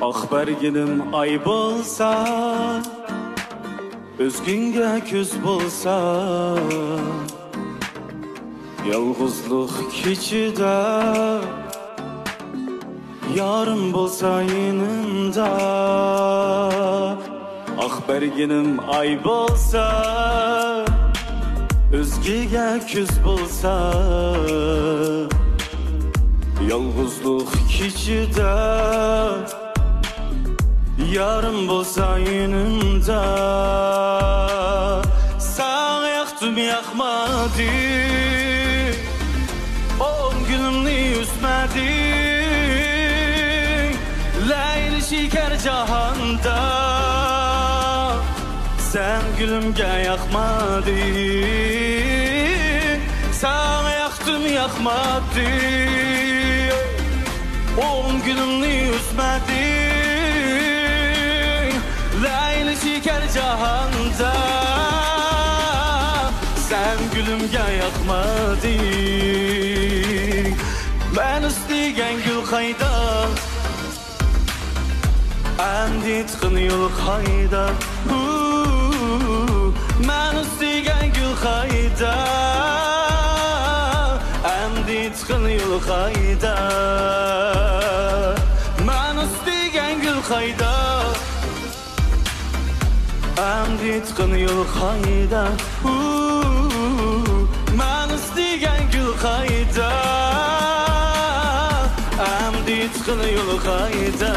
Berginim ay bolsa, özgünge küz bolsa, yalğızlıq keçide, yarım bolsa yanımda. Berginim ay bolsa, özgüge küz bolsa, yalğızlıq keçide, yarım bolsa yanımda. Sağ yaktım yakmadı, 10 günümni üzmedi, Leyli şeker cahanda, sen gülümge yakmadı. Sağ yaktım yakmadı, 10 günümni üzmedi, Leyli şeker cahanda, sen gülümge yakmadın. Ben isteyen gül kayda, endi tıkın yol kayda. Ben isteyen gül kayda, endi tıkın yol kayda. Ben isteyen gül kayda, endi tıkın yol kayda. Ben isteyen gül kayda, endi tıkın yol kayda.